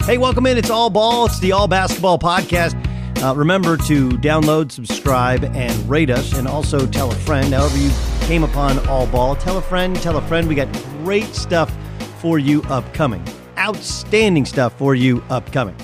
Hey, welcome in. It's All Ball. It's the All Basketball Podcast. Remember to download, subscribe, and rate us, and also tell a friend. However you came upon All Ball, tell a friend. We got great stuff for you upcoming. Outstanding stuff for you upcoming.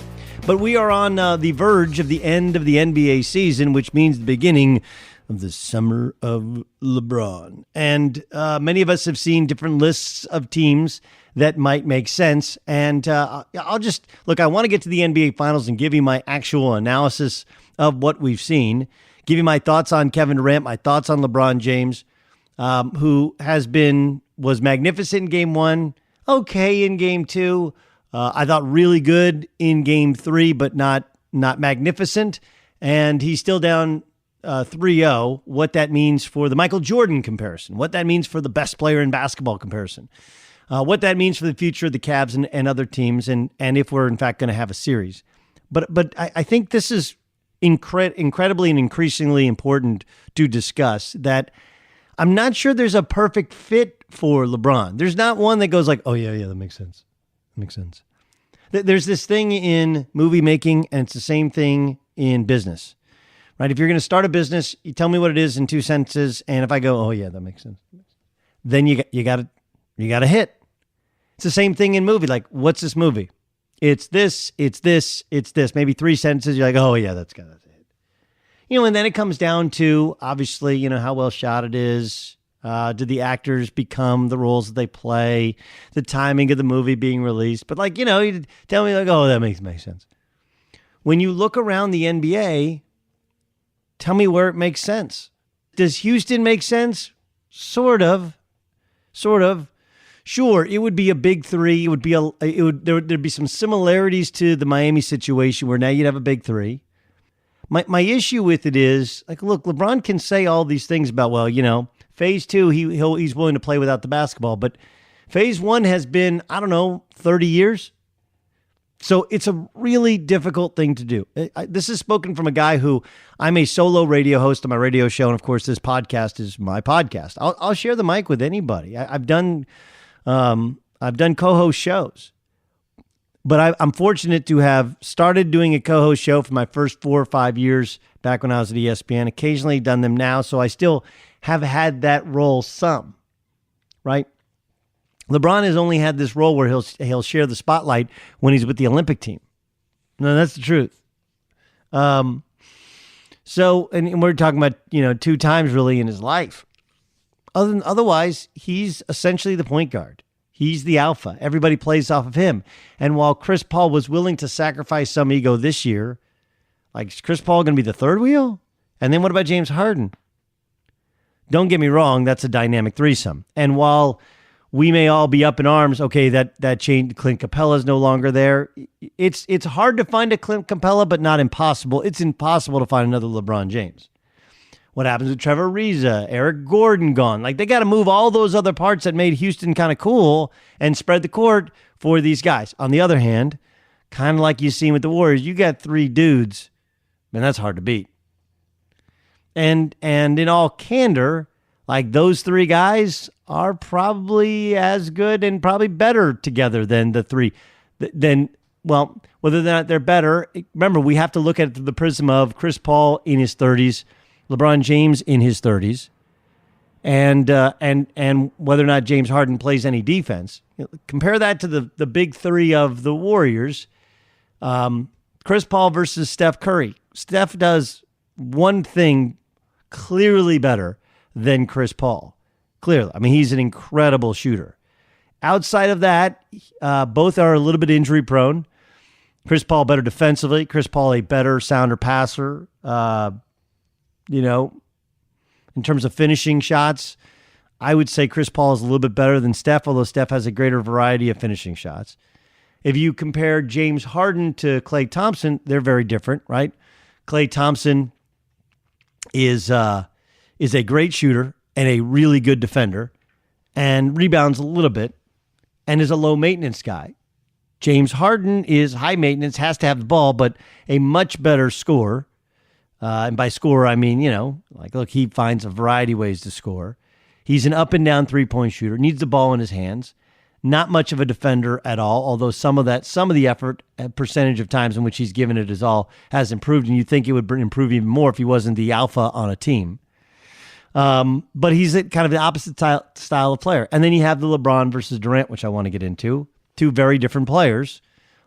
But we are on the verge of the end of the NBA season, which means the beginning of the summer of LeBron. And many of us have seen different lists of teams that might make sense. And I'll just, look, I want to get to the NBA Finals and give you my actual analysis of what we've seen, give you my thoughts on Kevin Durant, my thoughts on LeBron James, who was magnificent in Game 1, okay in Game 2. I thought really good in Game 3, but not magnificent. And he's still down 3-0, what that means for the Michael Jordan comparison, what that means for the best player in basketball comparison, what that means for the future of the Cavs and other teams, and if we're in fact going to have a series. But I think this is incredibly and increasingly important to discuss, that I'm not sure there's a perfect fit for LeBron. There's not one that goes like, oh yeah, that makes sense. That makes sense. There's this thing in movie making, and it's the same thing in business. Right? If you're going to start a business, you tell me what it is in 2 sentences, and if I go, oh yeah, that makes sense, then you got to hit. It's the same thing in movie. Like, what's this movie? It's this, it's this, it's this. Maybe 3 sentences, you're like, oh yeah, that's a hit. And then it comes down to, obviously, how well shot it is. Do the actors become the roles that they play? The timing of the movie being released. But you tell me like, oh, that makes sense. When you look around the NBA, tell me where it makes sense. Does Houston make sense? Sort of. Sure, it would be a big three. There'd be some similarities to the Miami situation where now you'd have a big three. My issue with it is, like, look, LeBron can say all these things about, well, phase 2, he's willing to play without the basketball, but phase 1 has been, 30 years. So it's a really difficult thing to do. This is spoken from a guy who, I'm a solo radio host on my radio show, and of course this podcast is my podcast. I'll share the mic with anybody. I've done co-host shows, but I'm fortunate to have started doing a co-host show for my first 4 or 5 years back when I was at ESPN. Occasionally done them now, so I still have had that role some, right? LeBron has only had this role where he'll share the spotlight when he's with the Olympic team. No, that's the truth. So, and we're talking about, 2 times really in his life. Otherwise, he's essentially the point guard. He's the alpha. Everybody plays off of him. And while Chris Paul was willing to sacrifice some ego this year, like, is Chris Paul going to be the third wheel? And then what about James Harden? Don't get me wrong, that's a dynamic threesome. And while we may all be up in arms, okay, that change, Clint Capella's no longer there. It's hard to find a Clint Capella, but not impossible. It's impossible to find another LeBron James. What happens with Trevor Ariza, Eric Gordon gone? Like, they got to move all those other parts that made Houston kind of cool and spread the court for these guys. On the other hand, kind of like you seen with the Warriors, you got 3 dudes, man, that's hard to beat. And in all candor, like, those 3 guys are probably as good and probably better together than the 3. Well, whether or not they're better, remember, we have to look at it through the prism of Chris Paul in his 30s, LeBron James in his 30s, and whether or not James Harden plays any defense. Compare that to the big 3 of the Warriors. Chris Paul versus Steph Curry. Steph does one thing clearly better than Chris Paul. Clearly. I mean, he's an incredible shooter. Outside of that, both are a little bit injury prone. Chris Paul better defensively. Chris Paul a better sounder passer. In terms of finishing shots, I would say Chris Paul is a little bit better than Steph, although Steph has a greater variety of finishing shots. If you compare James Harden to Klay Thompson, they're very different, right? Klay Thompson is a great shooter and a really good defender and rebounds a little bit and is a low maintenance guy. James Harden is high maintenance, has to have the ball, but a much better scorer. And by scorer, I mean, look, he finds a variety of ways to score. He's an up and down 3-point shooter, needs the ball in his hands. Not much of a defender at all, although some of the effort percentage of times in which he's given it his all has improved, and you think it would improve even more if he wasn't the alpha on a team. But he's kind of the opposite style of player. And then you have the LeBron versus Durant, which I want to get into. Two very different players.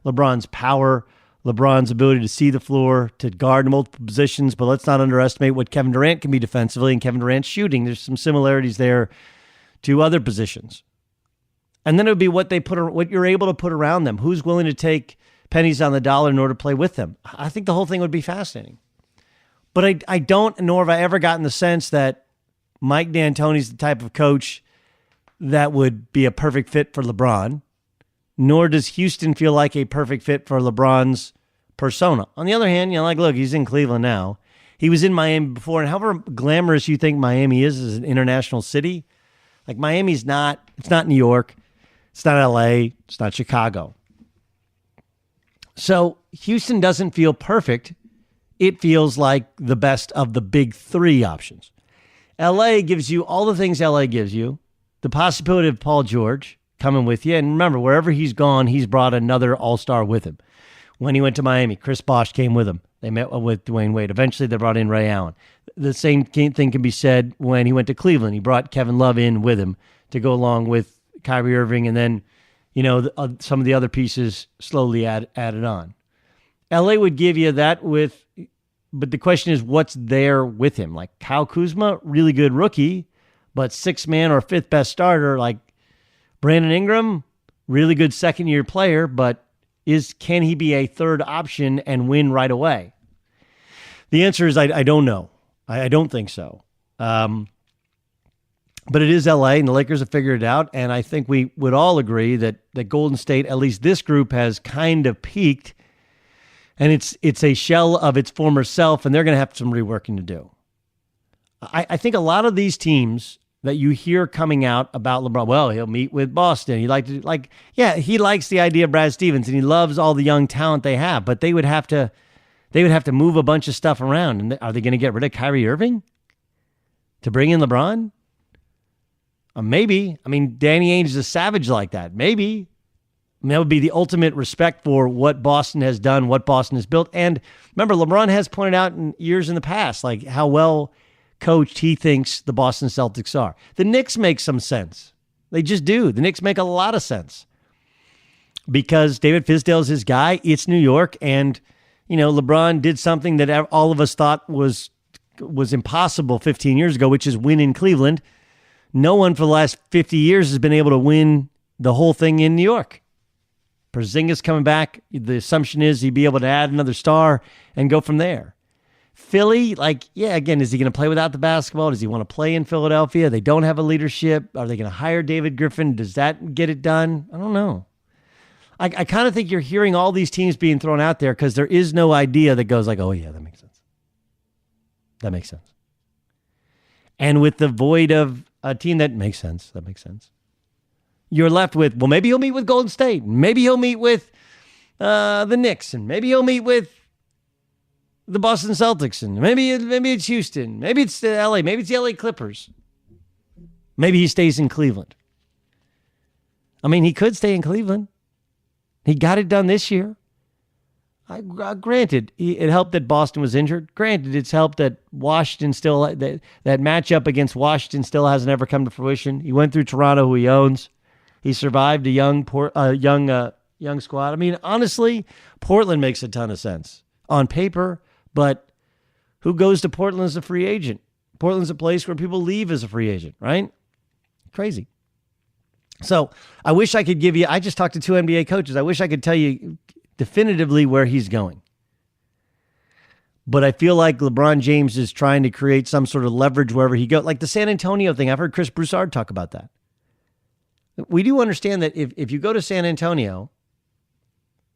LeBron's power, LeBron's ability to see the floor, to guard multiple positions, but let's not underestimate what Kevin Durant can be defensively and Kevin Durant's shooting. There's some similarities there to other positions. And then it would be what you're able to put around them. Who's willing to take pennies on the dollar in order to play with them? I think the whole thing would be fascinating. But I don't, nor have I ever gotten the sense that Mike D'Antoni's the type of coach that would be a perfect fit for LeBron, nor does Houston feel like a perfect fit for LeBron's persona. On the other hand, look, he's in Cleveland now. He was in Miami before, and however glamorous you think Miami is as an international city, like Miami's not, it's not New York. It's not L.A. It's not Chicago. So Houston doesn't feel perfect. It feels like the best of the big three options. L.A. gives you all the things L.A. gives you. The possibility of Paul George coming with you. And remember, wherever he's gone, he's brought another all-star with him. When he went to Miami, Chris Bosh came with him. They met with Dwayne Wade. Eventually, they brought in Ray Allen. The same thing can be said when he went to Cleveland. He brought Kevin Love in with him to go along with Kyrie Irving, and then, some of the other pieces slowly added on. LA would give you that but the question is what's there with him? Like Kyle Kuzma, really good rookie, but sixth man or fifth best starter. Like Brandon Ingram, really good second-year player, but can he be a third option and win right away? The answer is I don't know. I don't think so. But it is LA, and the Lakers have figured it out, and I think we would all agree that Golden State, at least this group, has kind of peaked, and it's a shell of its former self, and they're going to have some reworking to do. I think a lot of these teams that you hear coming out about LeBron, well, he'll meet with Boston. He likes the idea of Brad Stevens, and he loves all the young talent they have, but they would have to move a bunch of stuff around. And are they going to get rid of Kyrie Irving to bring in LeBron? Maybe. Danny Ainge is a savage like that. Maybe. That would be the ultimate respect for what Boston has done, what Boston has built. And remember, LeBron has pointed out in years in the past, like how well coached he thinks the Boston Celtics are. The Knicks make some sense. They just do. The Knicks make a lot of sense because David Fizdale's his guy. It's New York, and LeBron did something that all of us thought was impossible 15 years ago, which is win in Cleveland. No one for the last 50 years has been able to win the whole thing in New York. Porzingis coming back, the assumption is he'd be able to add another star and go from there. Philly, again, is he going to play without the basketball? Does he want to play in Philadelphia? They don't have a leadership. Are they going to hire David Griffin? Does that get it done? I don't know. I kind of think you're hearing all these teams being thrown out there because there is no idea that goes like, oh yeah, that makes sense. That makes sense. And with the void of a team that makes sense, you're left with, well, maybe he'll meet with Golden State. Maybe he'll meet with the Knicks. And maybe he'll meet with the Boston Celtics. And maybe it's Houston. Maybe it's LA. Maybe it's the LA Clippers. Maybe he stays in Cleveland. He could stay in Cleveland. He got it done this year. Granted, it helped that Boston was injured. Granted, it's helped that Washington still, that matchup against Washington still hasn't ever come to fruition. He went through Toronto, who he owns. He survived a young squad. Honestly, Portland makes a ton of sense on paper, but who goes to Portland as a free agent? Portland's a place where people leave as a free agent, right? Crazy. So I wish I could give you, I just talked to two NBA coaches. I wish I could tell you definitively where he's going. But I feel like LeBron James is trying to create some sort of leverage wherever he goes. Like the San Antonio thing. I've heard Chris Broussard talk about that. We do understand that if you go to San Antonio,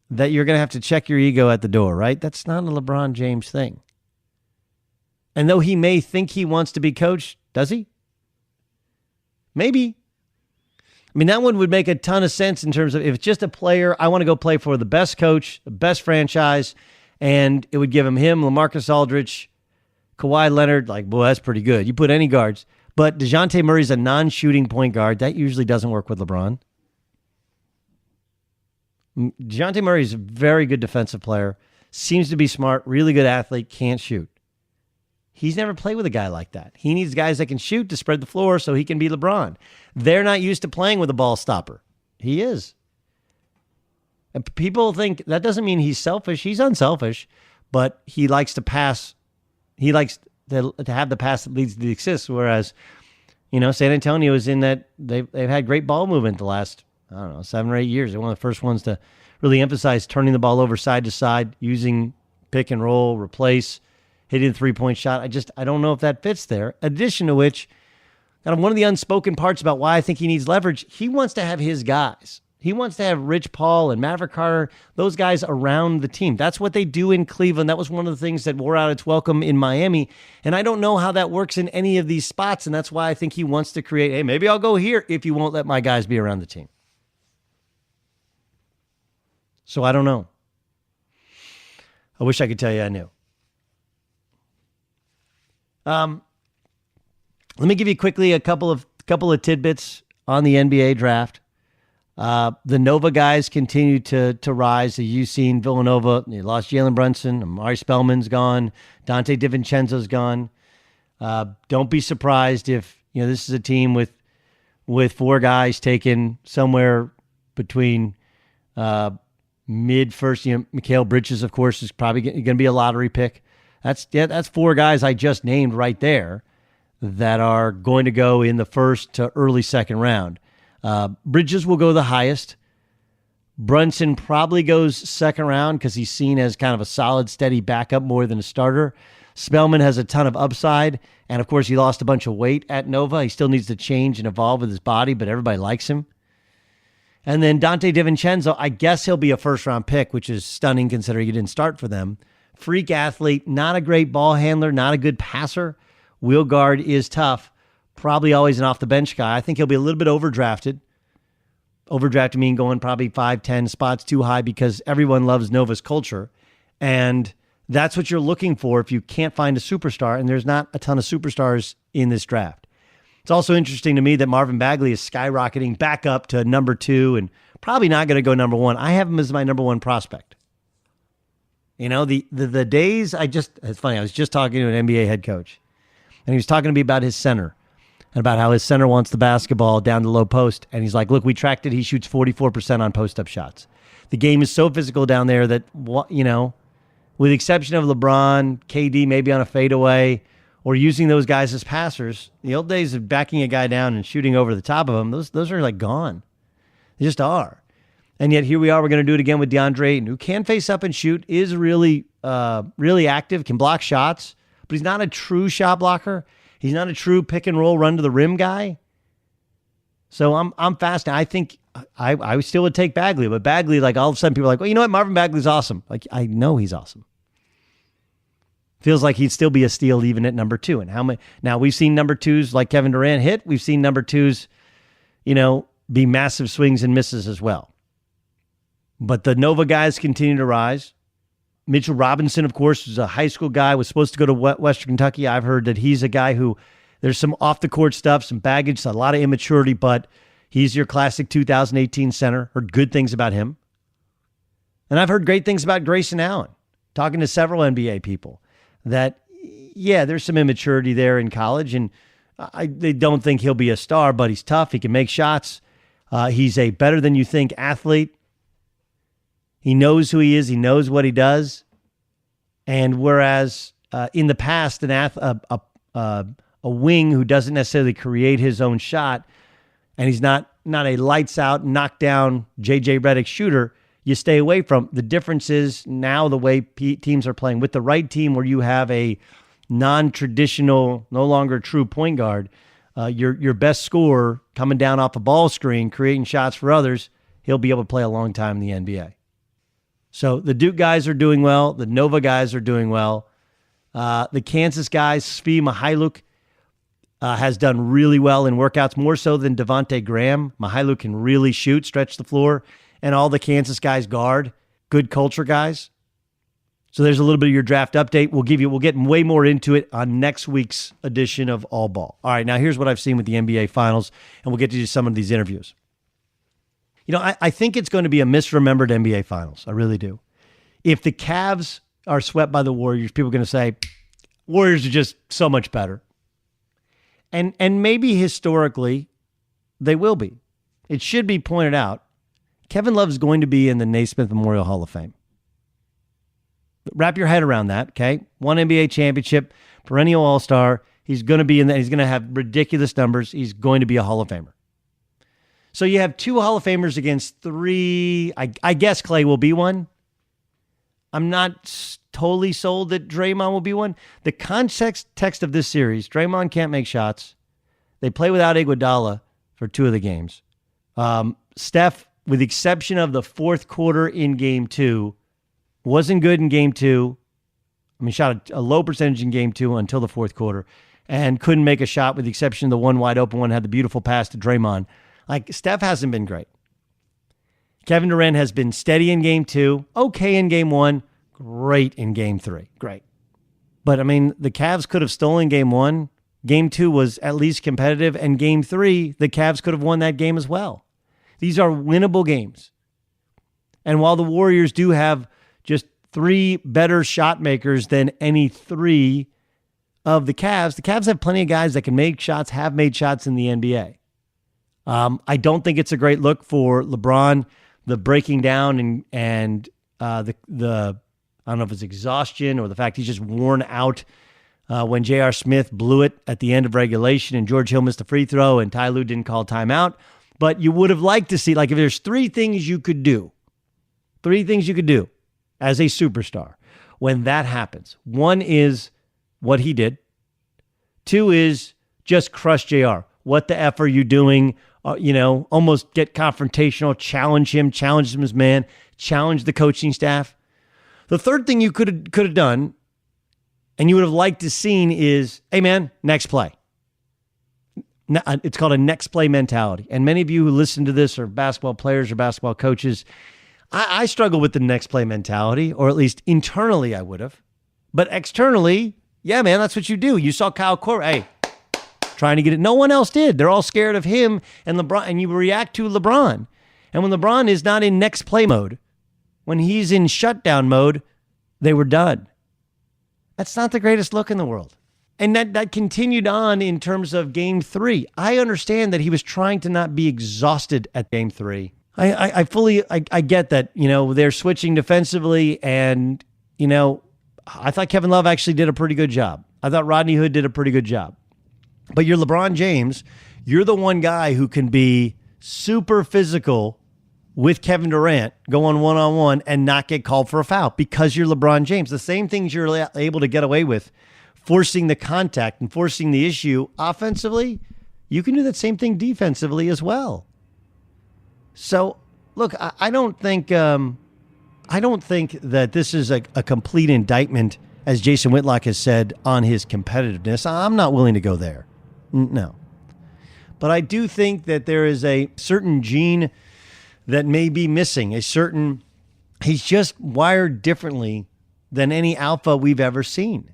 that you're going to have to check your ego at the door, right? That's not a LeBron James thing. And though he may think he wants to be coached, does he? Maybe. That one would make a ton of sense in terms of if it's just a player, I want to go play for the best coach, the best franchise, and it would give him LaMarcus Aldridge, Kawhi Leonard, boy, that's pretty good. You put any guards. But DeJounte Murray's a non-shooting point guard. That usually doesn't work with LeBron. DeJounte Murray is a very good defensive player, seems to be smart, really good athlete, can't shoot. He's never played with a guy like that. He needs guys that can shoot to spread the floor so he can be LeBron. They're not used to playing with a ball stopper. He is. And people think that doesn't mean he's selfish. He's unselfish, but he likes to pass. He likes to have the pass that leads to the assist, whereas, San Antonio is in that they've had great ball movement the last, 7 or 8 years. They're one of the first ones to really emphasize turning the ball over side to side, using pick and roll, replace, hitting the three-point shot. I don't know if that fits there. Addition to which, kind of one of the unspoken parts about why I think he needs leverage, he wants to have his guys. He wants to have Rich Paul and Maverick Carter, those guys around the team. That's what they do in Cleveland. That was one of the things that wore out its welcome in Miami. And I don't know how that works in any of these spots. And that's why I think he wants to create, hey, maybe I'll go here if you won't let my guys be around the team. So I don't know. I wish I could tell you I knew. Let me give you quickly a couple of tidbits on the NBA draft. The Nova guys continue to rise. You've seen Villanova. They lost Jalen Brunson. Amari Spellman's gone. Dante DiVincenzo's gone. Don't be surprised if this is a team with 4 guys taken somewhere between mid first. Mikal Bridges, of course, is probably going to be a lottery pick. That's 4 guys I just named right there that are going to go in the first to early second round. Bridges will go the highest. Brunson probably goes second round because he's seen as kind of a solid, steady backup more than a starter. Spellman has a ton of upside, and of course he lost a bunch of weight at Nova. He still needs to change and evolve with his body, but everybody likes him. And then Dante DiVincenzo, I guess he'll be a first-round pick, which is stunning considering he didn't start for them. Freak athlete, not a great ball handler, not a good passer. Wheel guard is tough. Probably always an off-the-bench guy. I think he'll be a little bit overdrafted. Overdrafted meaning going probably 5, 10 spots too high because everyone loves Nova's culture. And that's what you're looking for if you can't find a superstar, and there's not a ton of superstars in this draft. It's also interesting to me that Marvin Bagley is skyrocketing back up to number 2 and probably not going to go number 1. I have him as my number 1 prospect. The days it's funny, I was just talking to an NBA head coach, and he was talking to me about his center and about how his center wants the basketball down the low post. And he's like, look, we tracked it. He shoots 44% on post-up shots. The game is so physical down there that, with the exception of LeBron, KD maybe on a fadeaway, or using those guys as passers, the old days of backing a guy down and shooting over the top of him, those are like gone. They just are. And yet here we are. We're going to do it again with DeAndre Ayton, who can face up and shoot, is really, really active, can block shots, but he's not a true shot blocker. He's not a true pick and roll, run to the rim guy. So I'm fascinated. I think I still would take Bagley, but Bagley, like all of a sudden people are like, well, you know what? Marvin Bagley's awesome. Like, I know he's awesome. Feels like he'd still be a steal even at number 2. And how many? Now we've seen number 2s like Kevin Durant hit. We've seen number 2s, be massive swings and misses as well. But the Nova guys continue to rise. Mitchell Robinson, of course, is a high school guy, was supposed to go to Western Kentucky. I've heard that he's a guy who there's some off-the-court stuff, some baggage, a lot of immaturity, but he's your classic 2018 center. Heard good things about him. And I've heard great things about Grayson Allen, talking to several NBA people, that, yeah, there's some immaturity there in college, and they don't think he'll be a star, but he's tough. He can make shots. He's a better-than-you-think athlete. He knows who he is. He knows what he does. And whereas in the past, a wing who doesn't necessarily create his own shot, and he's not a lights-out, knockdown J.J. Redick shooter, you stay away from. The difference is now the way teams are playing. With the right team where you have a non-traditional, no longer true point guard, your best scorer coming down off a ball screen, creating shots for others, he'll be able to play a long time in the NBA. So the Duke guys are doing well. The Nova guys are doing well. The Kansas guys, Svi Mykhailiuk, has done really well in workouts, more so than Devontae Graham. Mykhailiuk can really shoot, stretch the floor, and all the Kansas guys guard. Good culture guys. So there's a little bit of your draft update. We'll get way more into it on next week's edition of All Ball. All right, now here's what I've seen with the NBA Finals, and we'll get to some of these interviews. I think it's going to be a misremembered NBA Finals. I really do. If the Cavs are swept by the Warriors, people are going to say, Warriors are just so much better. And maybe historically, they will be. It should be pointed out, Kevin Love is going to be in the Naismith Memorial Hall of Fame. Wrap your head around that, okay? One NBA championship, perennial All-Star. He's going to be in that. He's going to have ridiculous numbers. He's going to be a Hall of Famer. So you have 2 Hall of Famers against 3. I guess Clay will be one. I'm not totally sold that Draymond will be one. The text of this series, Draymond can't make shots. They play without Iguodala for 2 of the games. Steph, with the exception of the fourth quarter in Game 2, wasn't good in Game 2. Shot a low percentage in Game 2 until the fourth quarter and couldn't make a shot with the exception of the one wide open one, had the beautiful pass to Draymond. Steph hasn't been great. Kevin Durant has been steady in Game 2, okay in Game 1, great in Game 3. Great. But, the Cavs could have stolen Game 1. Game 2 was at least competitive, and Game 3, the Cavs could have won that game as well. These are winnable games. And while the Warriors do have just 3 better shot makers than any 3 of the Cavs have plenty of guys that can make shots, have made shots in the NBA. I don't think it's a great look for LeBron, the breaking down and the I don't know if it's exhaustion or the fact he's just worn out when J.R. Smith blew it at the end of regulation and George Hill missed a free throw and Ty Lue didn't call timeout. But you would have liked to see, if there's 3 things you could do as a superstar when that happens. 1 is what he did. 2 is just crush JR. What the F are you doing? Almost get confrontational, challenge him as man, challenge the coaching staff. The third thing you could have done, and you would have liked to seen is, hey man, next play. It's called a next play mentality. And many of you who listen to this are basketball players or basketball coaches. I struggle with the next play mentality, or at least internally I would have. But externally, yeah, man, that's what you do. You saw Kyle Korver, hey, trying to get it. No one else did. They're all scared of him and LeBron, and you react to LeBron. And when LeBron is not in next play mode, when he's in shutdown mode, they were done. That's not the greatest look in the world. And that continued on in terms of Game 3. I understand that he was trying to not be exhausted at Game 3. I fully get that, they're switching defensively and, I thought Kevin Love actually did a pretty good job. I thought Rodney Hood did a pretty good job. But you're LeBron James. You're the one guy who can be super physical with Kevin Durant going one-on-one and not get called for a foul because you're LeBron James. The same things you're able to get away with, forcing the contact and forcing the issue offensively, you can do that same thing defensively as well. So, look, I don't think that this is a complete indictment, as Jason Whitlock has said, on his competitiveness. I'm not willing to go there. No. But I do think that there is a certain gene that may be missing. He's just wired differently than any alpha we've ever seen.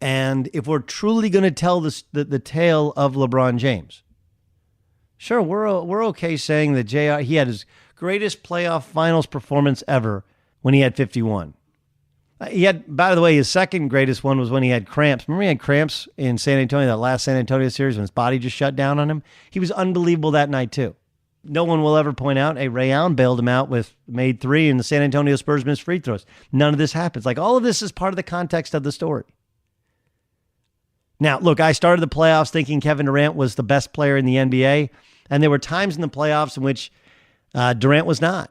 And if we're truly going to tell the tale of LeBron James, sure, we're okay saying that JR, he had his greatest playoff finals performance ever when he had 51. He had, by the way, his second greatest one was when he had cramps. Remember he had cramps in San Antonio, that last San Antonio series when his body just shut down on him? He was unbelievable that night too. No one will ever point out, hey, Ray Allen bailed him out made 3 and the San Antonio Spurs missed free throws. None of this happens. All of this is part of the context of the story. Now, look, I started the playoffs thinking Kevin Durant was the best player in the NBA, and there were times in the playoffs in which Durant was not.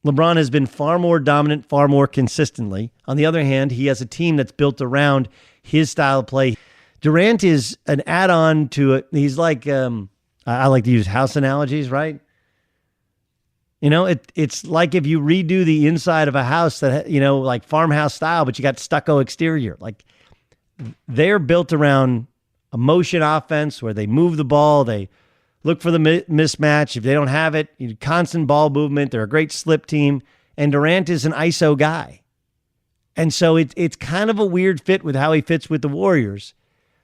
LeBron has been far more dominant, far more consistently. On the other hand, he has a team that's built around his style of play. Durant is an add-on to it. He's like, I like to use house analogies, right? It's like if you redo the inside of a house that, like farmhouse style, but you got stucco exterior. They're built around a motion offense where they move the ball, they look for the mismatch. If they don't have it, constant ball movement. They're a great slip team. And Durant is an ISO guy. And so it's kind of a weird fit with how he fits with the Warriors.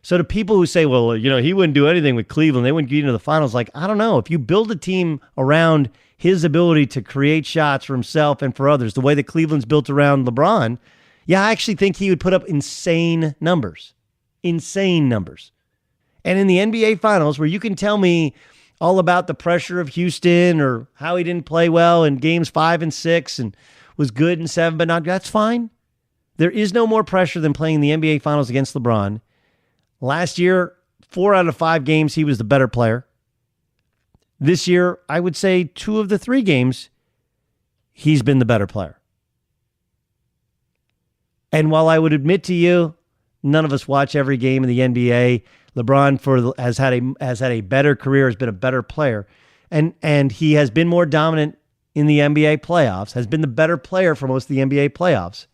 So to people who say, well, he wouldn't do anything with Cleveland, they wouldn't get into the finals, like, I don't know. If you build a team around his ability to create shots for himself and for others, the way that Cleveland's built around LeBron, yeah, I actually think he would put up insane numbers. Insane numbers. And in the NBA Finals, where you can tell me all about the pressure of Houston or how he didn't play well in games 5 and 6 and was good in 7, but not, that's fine. There is no more pressure than playing the NBA Finals against LeBron. Last year, 4 out of 5 games, he was the better player. This year, I would say 2 of the 3 games, he's been the better player. And while I would admit to you, none of us watch every game in the NBA. LeBron has had a better career, has been a better player, and he has been more dominant in the NBA playoffs, has been the better player for most of the NBA playoffs.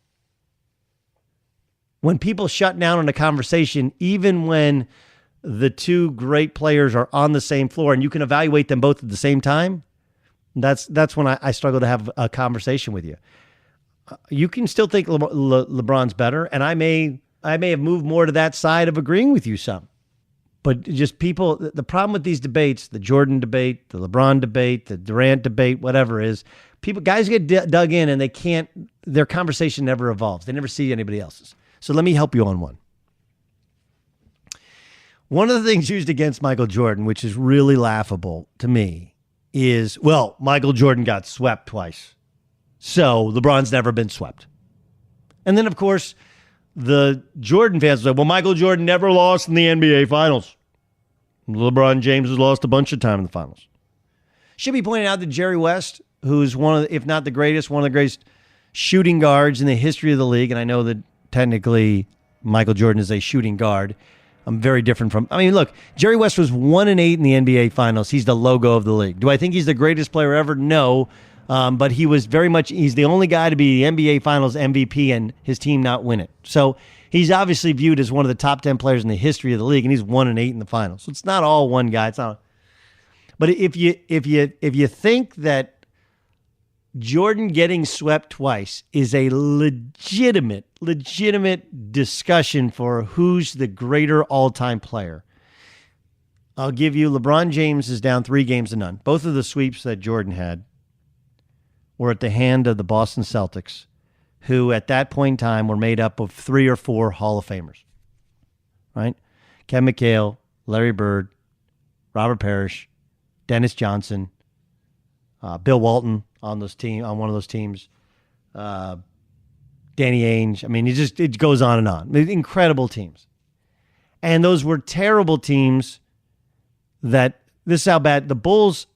When people shut down on a conversation, even when the 2 great players are on the same floor and you can evaluate them both at the same time, that's when I struggle to have a conversation with you. You can still think LeBron's better, and I may have moved more to that side of agreeing with you some. But just people, the problem with these debates, the Jordan debate, the LeBron debate, the Durant debate, whatever is, guys get dug in and they can't, their conversation never evolves. They never see anybody else's. So let me help you on one. One of the things used against Michael Jordan, which is really laughable to me, is, well, Michael Jordan got swept twice. So LeBron's never been swept. And then, of course, the Jordan fans say, well, Michael Jordan never lost in the NBA Finals. LeBron James has lost a bunch of time in the finals. Should be pointed out that Jerry West, who's one of the, if not the greatest, one of the greatest shooting guards in the history of the league, and I know that technically Michael Jordan is a shooting guard. I'm very different from, look, Jerry West was 1-8 in the NBA Finals. He's the logo of the league. Do I think he's the greatest player ever? No. But he was he's the only guy to be the NBA Finals MVP and his team not win it. So he's obviously viewed as one of the top 10 players in the history of the league, and he's 1-8 in the finals. So it's not all one guy. It's not. But if you think that Jordan getting swept twice is a legitimate discussion for who's the greater all-time player, I'll give you LeBron James is down 3-0. Both of the sweeps that Jordan had were at the hand of the Boston Celtics, who at that point in time were made up of 3 or 4 Hall of Famers, right? Ken McHale, Larry Bird, Robert Parrish, Dennis Johnson, Bill Walton on one of those teams, Danny Ainge. It goes on and on. Incredible teams. And those were terrible teams this is how bad the Bulls,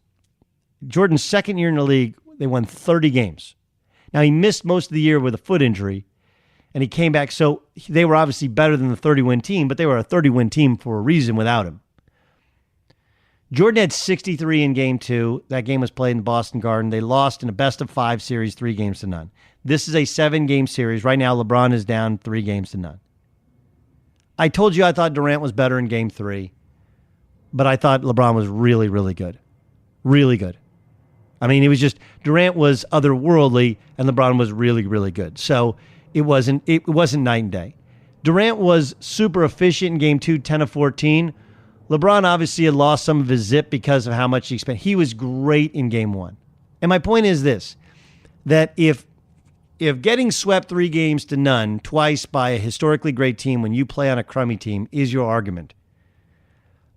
Jordan's second year in the league, they won 30 games. Now, he missed most of the year with a foot injury, and he came back. So they were obviously better than the 30-win team, but they were a 30-win team for a reason without him. Jordan had 63 in Game 2. That game was played in Boston Garden. They lost in a best-of-5 series, 3-0. This is a 7-game series. Right now, LeBron is down 3-0. I told you I thought Durant was better in Game 3, but I thought LeBron was really, really good. Really good. It was just Durant was otherworldly and LeBron was really, really good. So it wasn't night and day. Durant was super efficient in Game 2, 10 of 14. LeBron obviously had lost some of his zip because of how much he spent. He was great in Game 1. And my point is this, that if getting swept 3-0 twice by a historically great team when you play on a crummy team is your argument,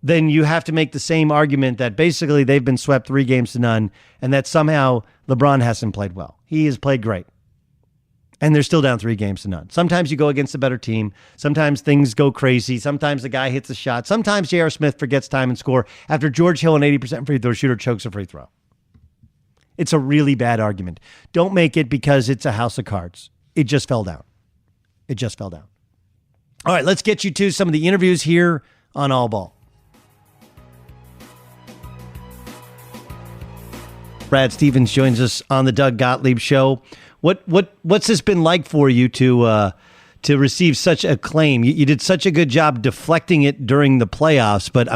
then you have to make the same argument that basically they've been swept 3-0 and that somehow LeBron hasn't played well. He has played great. And they're still down 3-0. Sometimes you go against a better team. Sometimes things go crazy. Sometimes the guy hits a shot. Sometimes A.smith forgets time and score after George Hill, an 80% free throw shooter, chokes a free throw. It's a really bad argument. Don't make it because it's a house of cards. It just fell down. All right, let's get you to some of the interviews here on All Ball. Brad Stevens joins us on the Doug Gottlieb Show. What's this been like for you to receive such acclaim? You did such a good job deflecting it during the playoffs, but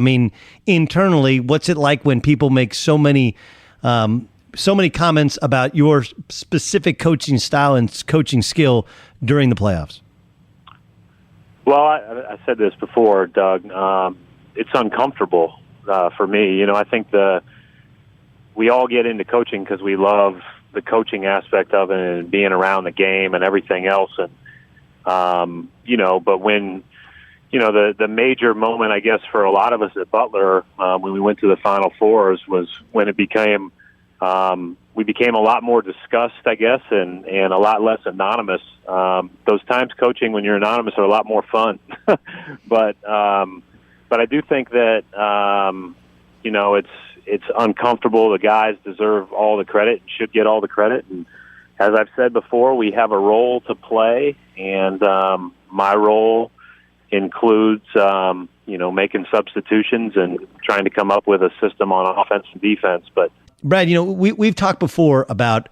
internally, what's it like when people make so many comments about your specific coaching style and coaching skill during the playoffs? Well, I said this before, Doug. It's uncomfortable for me. You know, I think we all get into coaching because we love the coaching aspect of it and being around the game and everything else. And, you know, but when, you know, the major moment, I guess, for a lot of us at Butler when we went to the Final Fours was when it became we became a lot more discussed, I guess, and a lot less anonymous. Those times coaching when you're anonymous are a lot more fun. But I do think that, you know, it's uncomfortable. The guys deserve all the credit and should get all the credit. And as I've said before, we have a role to play, and my role includes, you know, making substitutions and trying to come up with a system on offense and defense. But Brad, you know, we've talked before about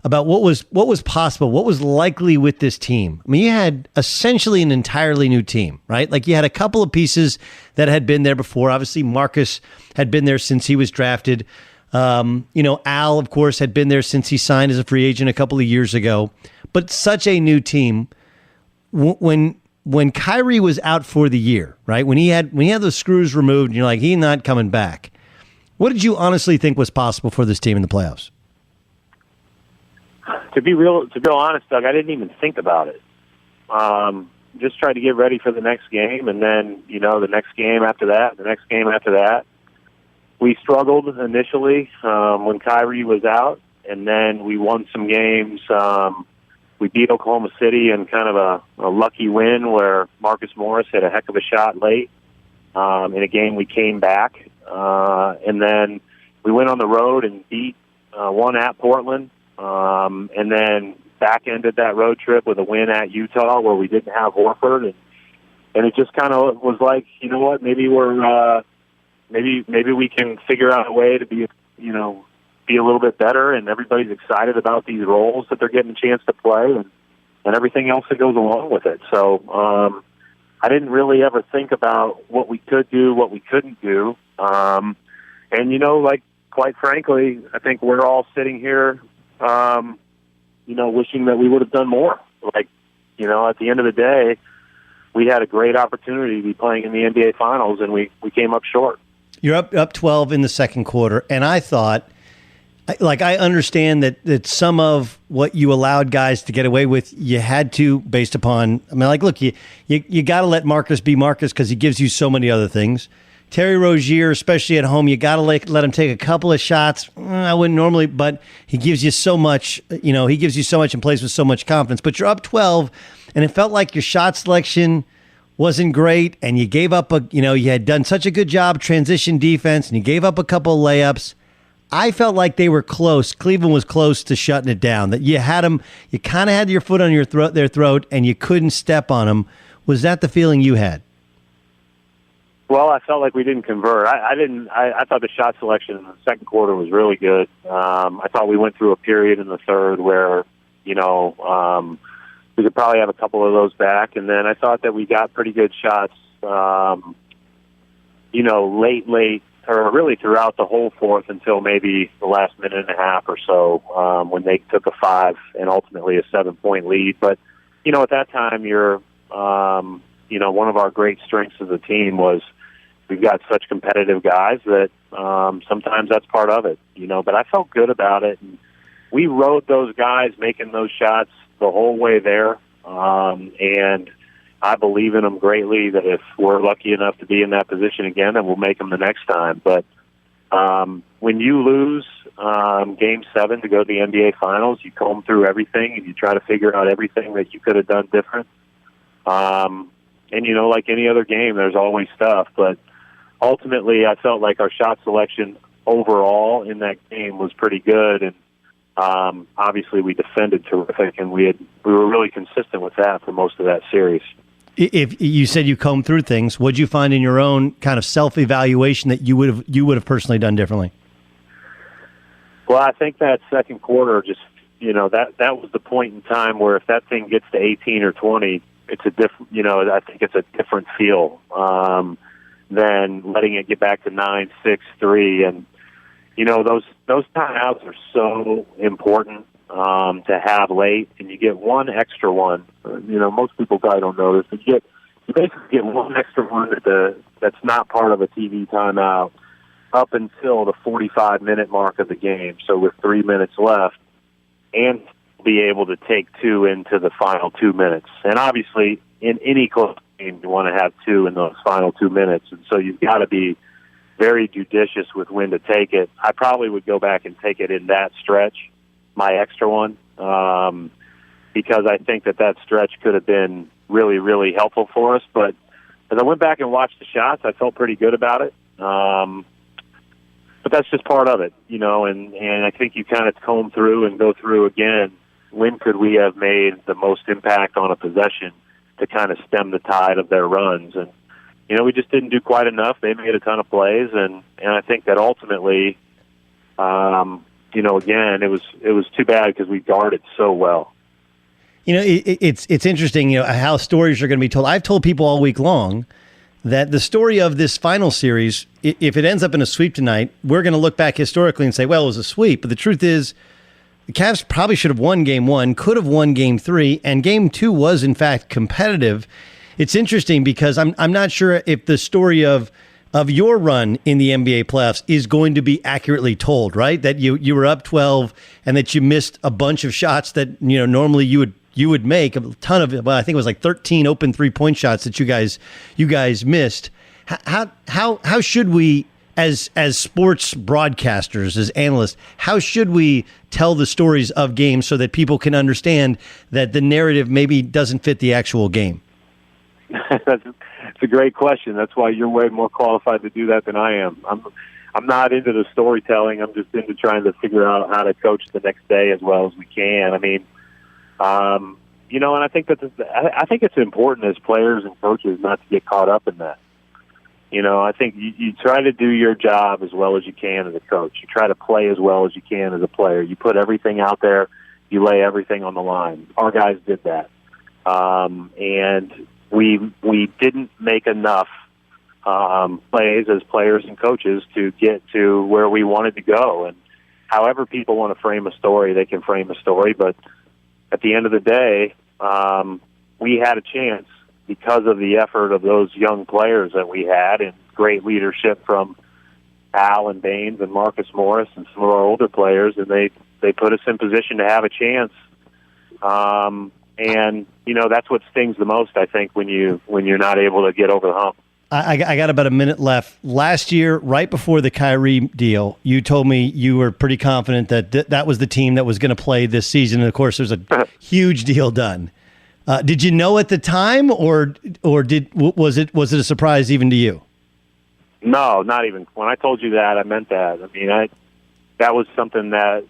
what was possible, what was likely with this team. I mean, you had essentially an entirely new team, right? Like you had a couple of pieces that had been there before. Obviously, Marcus had been there since he was drafted. You know, Al, of course, had been there since he signed as a free agent a couple of years ago. But such a new team. When Kyrie was out for the year, right? When he had those screws removed, and you're like, he's not coming back. What did you honestly think was possible for this team in the playoffs? To be honest, Doug, I didn't even think about it. Just tried to get ready for the next game, and then, you know, the next game after that, the next game after that. We struggled initially when Kyrie was out, and then we won some games. We beat Oklahoma City in kind of a lucky win where Marcus Morris had a heck of a shot late. In a game we came back. And then we went on the road and beat one at Portland, and then back-ended that road trip with a win at Utah where we didn't have Horford, and it just kind of was like, you know what, maybe maybe we can figure out a way to be a little bit better, and everybody's excited about these roles that they're getting a chance to play, and everything else that goes along with it. So I didn't really ever think about what we could do, what we couldn't do. And, you know, like, quite frankly, I think we're all sitting here, you know, wishing that we would have done more. Like, you know, at the end of the day, we had a great opportunity to be playing in the NBA Finals, and we came up short. You're up 12 in the second quarter, and I thought, like, I understand that some of what you allowed guys to get away with, you had to, based upon, I mean, like, look, you got to let Marcus be Marcus because he gives you so many other things. Terry Rozier, especially at home, you got to let him take a couple of shots. I wouldn't normally, but he gives you so much, you know, he gives you so much and plays with so much confidence. But you're up 12, and it felt like your shot selection wasn't great, and you gave up you had done such a good job transition defense, and you gave up a couple of layups. I felt like they were close. Cleveland was close to shutting it down. That you had them, you kind of had your foot on their throat, and you couldn't step on them. Was that the feeling you had? Well, I felt like we didn't convert. I thought the shot selection in the second quarter was really good. I thought we went through a period in the third where, you know, we could probably have a couple of those back. And then I thought that we got pretty good shots, you know, late, or really throughout the whole fourth until maybe the last minute and a half or so, when they took a 5 and ultimately a 7-point lead. But, you know, at that time, you know, one of our great strengths as a team was we've got such competitive guys that sometimes that's part of it, you know. But I felt good about it. And we rode those guys making those shots the whole way there. And I believe in them greatly that if we're lucky enough to be in that position again, then we'll make them the next time. But when you lose Game 7 to go to the NBA Finals, you comb through everything and you try to figure out everything that you could have done different. And, you know, like any other game, there's always stuff. But ultimately, I felt like our shot selection overall in that game was pretty good. And obviously, we defended terrific, and we were really consistent with that for most of that series. If you said you combed through things, what'd you find in your own kind of self-evaluation that you would have personally done differently? Well, I think that second quarter just, you know, that was the point in time where if that thing gets to 18 or 20, it's a different, you know, I think it's a different feel than letting it get back to 9, 6, 3. And, you know, those timeouts are so important to have late, and you get one extra one. You know, most people probably don't know this, but you you basically get one extra one that's not part of a TV timeout up until the 45-minute mark of the game. So with 3 minutes left, and be able to take two into the final 2 minutes. And obviously, in any close game, you want to have two in those final 2 minutes. And so you've got to be very judicious with when to take it. I probably would go back and take it in that stretch, my extra one, because I think that stretch could have been really, really helpful for us. But as I went back and watched the shots, I felt pretty good about it. But that's just part of it, and I think you kind of comb through and go through again, when could we have made the most impact on a possession to kind of stem the tide of their runs? And, we just didn't do quite enough. They made a ton of plays, and I think that ultimately, again, it was too bad because we guarded so well. It's interesting, how stories are going to be told. I've told people all week long that the story of this final series, if it ends up in a sweep tonight, we're going to look back historically and say, well, it was a sweep. But the truth is, the Cavs probably should have won game one, could have won game three, and game two was, in fact, competitive. It's interesting because I'm not sure if the story of your run in the NBA playoffs is going to be accurately told, right? That you were up 12 and that you missed a bunch of shots that, normally you would make a ton of, well, I think it was like 13 open 3-point shots that you guys missed. How should we, as sports broadcasters, as analysts, how should we tell the stories of games so that people can understand that the narrative maybe doesn't fit the actual game? It's a great question. That's why you're way more qualified to do that than I am. I'm not into the storytelling. I'm just into trying to figure out how to coach the next day as well as we can. I mean, and I think I think it's important as players and coaches not to get caught up in that. I think you try to do your job as well as you can as a coach. You try to play as well as you can as a player. You put everything out there. You lay everything on the line. Our guys did that. And we didn't make enough plays as players and coaches to get to where we wanted to go. And however people want to frame a story, they can frame a story. But at the end of the day, we had a chance because of the effort of those young players that we had and great leadership from Al and Baines and Marcus Morris and some of our older players, and they put us in position to have a chance. And that's what stings the most, I think, when you're not able to get over the hump. I got about a minute left. Last year, right before the Kyrie deal, you told me you were pretty confident that that was the team that was going to play this season. And of course, there's a huge deal done. Did you know at the time, or was it a surprise even to you? No, not even. When I told you that, I meant that. I mean, that was something that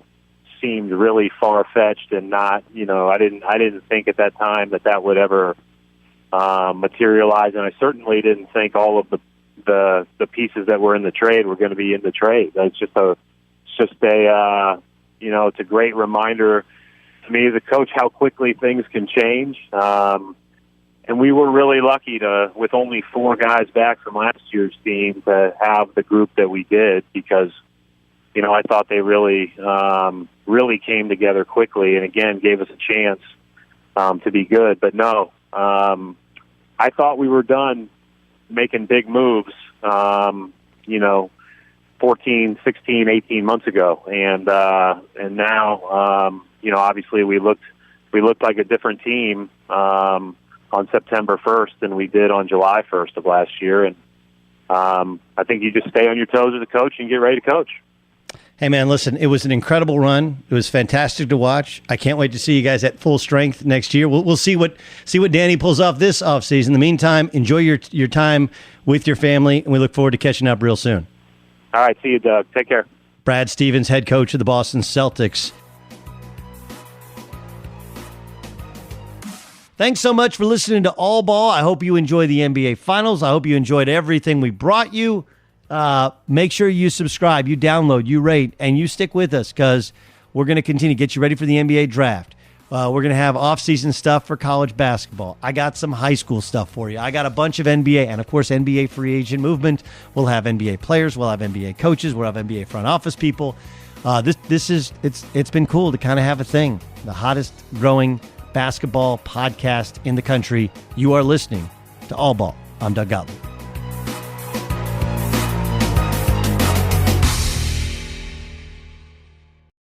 seemed really far-fetched and not. I didn't think at that time that would ever materialize, and I certainly didn't think all of the pieces that were in the trade were going to be in the trade. It's just a it's a great reminder to me as a coach how quickly things can change. And we were really lucky with only 4 guys back from last year's team, to have the group that we did, because I thought they really came together quickly, and again gave us a chance to be good. But no. I thought we were done making big moves, 14, 16, 18 months ago. And now, obviously we looked like a different team, on September 1st than we did on July 1st of last year. And, I think you just stay on your toes as a coach and get ready to coach. Hey, man, listen, it was an incredible run. It was fantastic to watch. I can't wait to see you guys at full strength next year. We'll see what Danny pulls off this offseason. In the meantime, enjoy your time with your family, and we look forward to catching up real soon. All right, see you, Doug. Take care. Brad Stevens, head coach of the Boston Celtics. Thanks so much for listening to All Ball. I hope you enjoy the NBA Finals. I hope you enjoyed everything we brought you. Make sure you subscribe, you download, you rate, and you stick with us, because we're going to continue to get you ready for the NBA draft. We're going to have off-season stuff for college basketball. I got some high school stuff for you. I got a bunch of NBA, and of course NBA free agent movement. We'll have NBA players, we'll have NBA coaches, we'll have NBA front office people. It's been cool to kind of have a thing. The hottest growing basketball podcast in the country. You are listening to All Ball. I'm Doug Gottlieb.